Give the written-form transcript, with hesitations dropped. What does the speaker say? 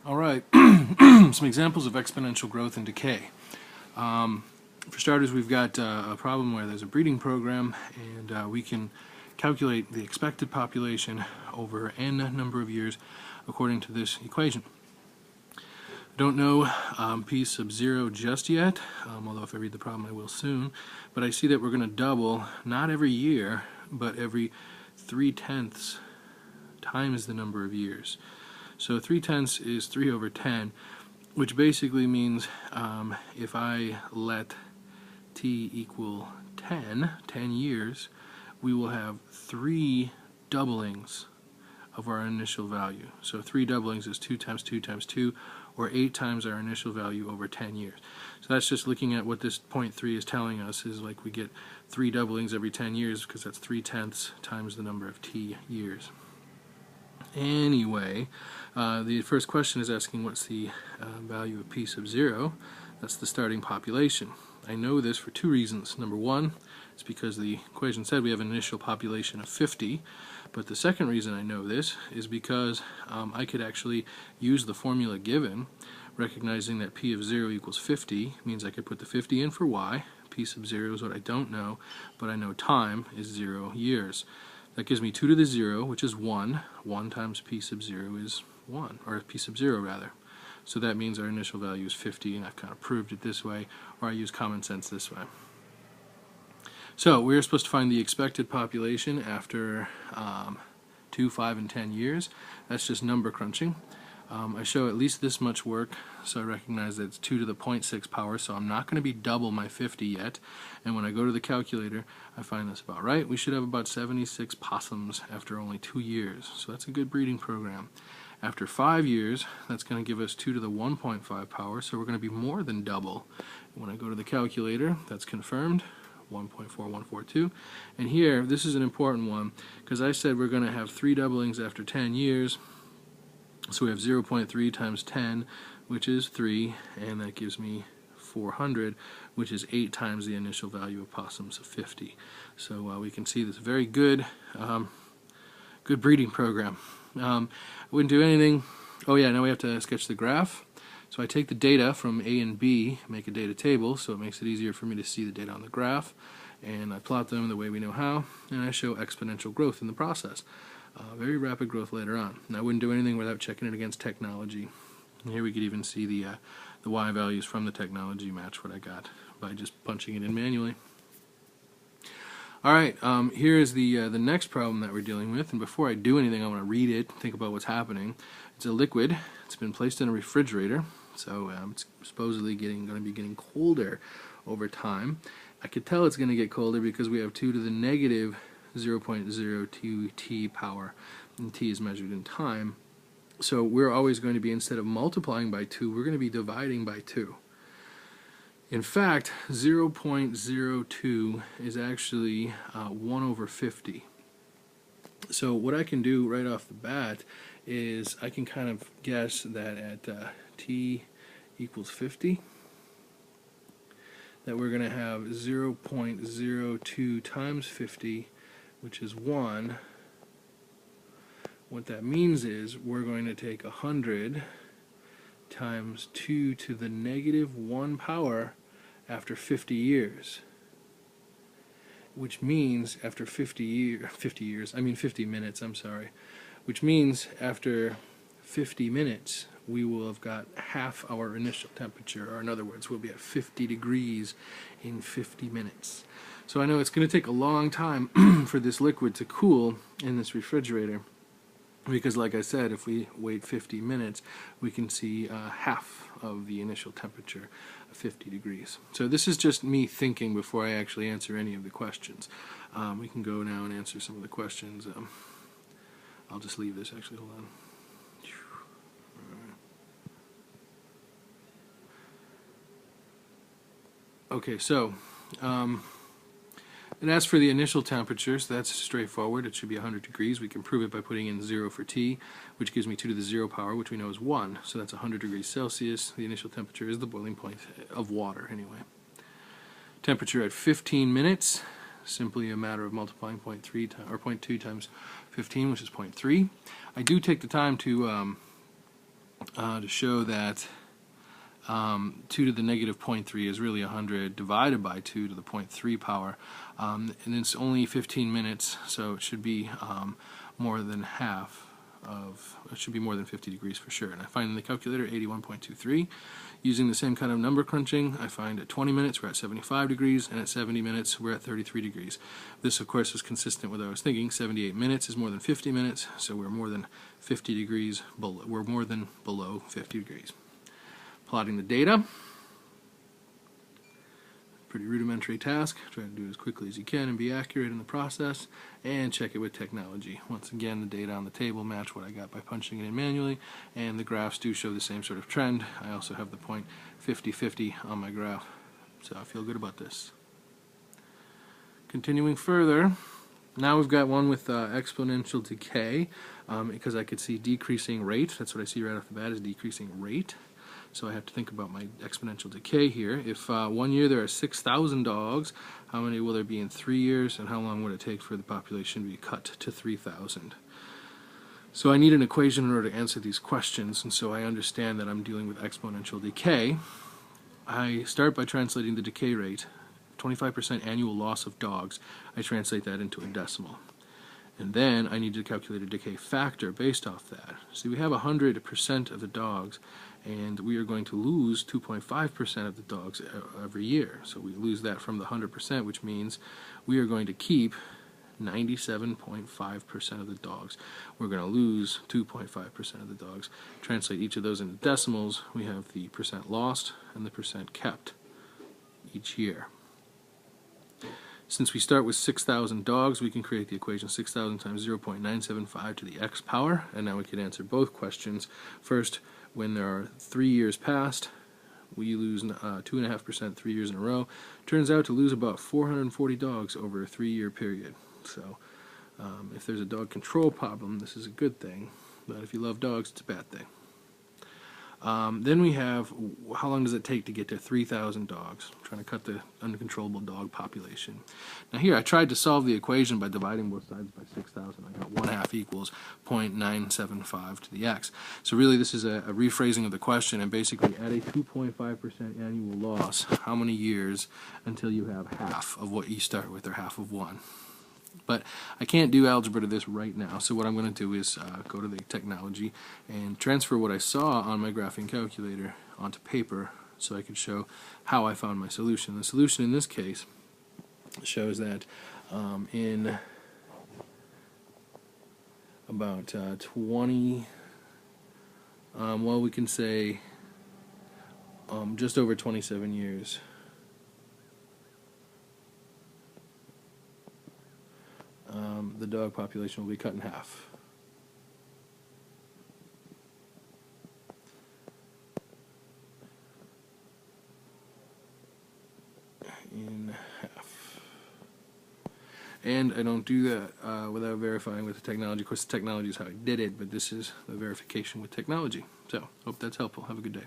All right, some examples of exponential growth and decay. For starters, we've got a problem where there's a breeding program, and we can calculate the expected population over n number of years according to this equation. I don't know p sub 0 just yet, although if I read the problem I will soon, but I see that we're going to double not every year, but every 3/10 times the number of years. So 3/10 is 3 over 10, which basically means if I let t equal 10 years, we will have 3 doublings of our initial value. So 3 doublings is 2 times 2 times 2, or 8 times our initial value over 10 years. So that's just looking at what this 0.3 is telling us, is like we get 3 doublings every 10 years, because that's 3/10 times the number of t years. Anyway, the first question is asking what's the value of p sub 0. That's the starting population. I know this for 2 reasons. Number one, it's because the equation said we have an initial population of 50, but the second reason I know this is because I could actually use the formula given, recognizing that p of 0 equals 50, means I could put the 50 in for y. P sub 0 is what I don't know, but I know time is 0 years. That gives me 2 to the 0, which is 1. 1 times p sub 0 is 1, or p sub 0 rather. So that means our initial value is 50, and I've kind of proved it this way, or I use common sense this way. So we're supposed to find the expected population after 2, 5, and 10 years. That's just number crunching. I show at least this much work, so I recognize that it's 2 to the 0.6 power, so I'm not going to be double my 50 yet. And when I go to the calculator, I find this about right. We should have about 76 possums after only 2 years, so that's a good breeding program. After 5 years, that's going to give us 2 to the 1.5 power, so we're going to be more than double. When I go to the calculator, that's confirmed, 1.4142. And here, this is an important one, because I said we're going to have 3 doublings after 10 years. So we have 0.3 times 10, which is 3, and that gives me 400, which is 8 times the initial value of possums of 50. So we can see this very good, good breeding program. I wouldn't do anything. Oh yeah, now we have to sketch the graph. So I take the data from A and B, make a data table, so it makes it easier for me to see the data on the graph, and I plot them the way we know how, and I show exponential growth in the process. Very rapid growth later on. And I wouldn't do anything without checking it against technology. And here we could even see the y values from the technology match what I got by just punching it in manually. Alright, here is the next problem that we're dealing with, and before I do anything I want to read it, think about what's happening. It's a liquid, it's been placed in a refrigerator, so it's supposedly going to be getting colder over time. I could tell it's going to get colder because we have 2 to the negative 0.02 t power, and t is measured in time. So we're always going to be, instead of multiplying by 2, we're going to be dividing by 2. In fact, 0.02 is actually 1 over 50. So what I can do right off the bat is I can kind of guess that at t equals 50, that we're going to have 0.02 times 50, which is 1. What that means is we're going to take 100 times 2 to the negative 1 power after 50 years. Which means after 50 minutes, I'm sorry. Which means after 50 minutes we will have got half our initial temperature, or in other words, we'll be at 50 degrees in 50 minutes. So I know it's going to take a long time for this liquid to cool in this refrigerator, because like I said, if we wait 50 minutes, we can see half of the initial temperature of 50 degrees. So this is just me thinking before I actually answer any of the questions. We can go now and answer some of the questions. I'll just leave this, actually, hold on. Okay, so and as for the initial temperature, so that's straightforward. It should be 100 degrees. We can prove it by putting in 0 for t, which gives me 2 to the 0 power, which we know is 1. So that's 100 degrees Celsius. The initial temperature is the boiling point of water, anyway. Temperature at 15 minutes, simply a matter of multiplying 0.2 times 15, which is 0.3. I do take the time to to show that 2 to the negative 0.3 is really 100 divided by 2 to the 0.3 power, and it's only 15 minutes, so it should be more than half of, it should be more than 50 degrees for sure. And I find in the calculator 81.23. Using the same kind of number crunching, I find at 20 minutes we're at 75 degrees, and at 70 minutes we're at 33 degrees. This, of course, is consistent with what I was thinking. 78 minutes is more than 50 minutes, so we're more than 50 degrees below, we're more than below 50 degrees. Plotting the data. Pretty rudimentary task. Try to do it as quickly as you can and be accurate in the process, and check it with technology. Once again, the data on the table match what I got by punching it in manually, and the graphs do show the same sort of trend. I also have the point 50-50 on my graph, so I feel good about this. Continuing further, now we've got one with exponential decay, because I could see decreasing rate. That's what I see right off the bat, is decreasing rate. So I have to think about my exponential decay here. If 1 year there are 6,000 dogs, how many will there be in 3 years, and how long would it take for the population to be cut to 3,000? So I need an equation in order to answer these questions, and so I understand that I'm dealing with exponential decay. I start by translating the decay rate, 25% annual loss of dogs. I translate that into a decimal. And then I need to calculate a decay factor based off that. See, we have 100% of the dogs, and we are going to lose 2.5% of the dogs every year. So we lose that from the 100%, which means we are going to keep 97.5% of the dogs. We're going to lose 2.5% of the dogs. Translate each of those into decimals. We have the percent lost and the percent kept each year. Since we start with 6,000 dogs, we can create the equation 6,000 times 0.975 to the x power, and now we can answer both questions. First, when there are 3 years past, we lose 2.5% 3 years in a row. Turns out to lose about 440 dogs over a 3-year period. So if there's a dog control problem, this is a good thing, but if you love dogs, it's a bad thing. Then we have, how long does it take to get to 3,000 dogs? I'm trying to cut the uncontrollable dog population. Now here, I tried to solve the equation by dividing both sides by 6,000. I got 1/2 equals 0.975 to the x. So really this is a rephrasing of the question, and basically at a 2.5% annual loss, how many years until you have half of what you start with, or half of 1? But I can't do algebra to this right now, so what I'm going to do is go to the technology and transfer what I saw on my graphing calculator onto paper so I can show how I found my solution. The solution in this case shows that in about 20, well, we can say just over 27 years, the dog population will be cut in half. In half. And I don't do that without verifying with the technology. Of course, the technology is how I did it, but this is the verification with technology. So, hope that's helpful. Have a good day.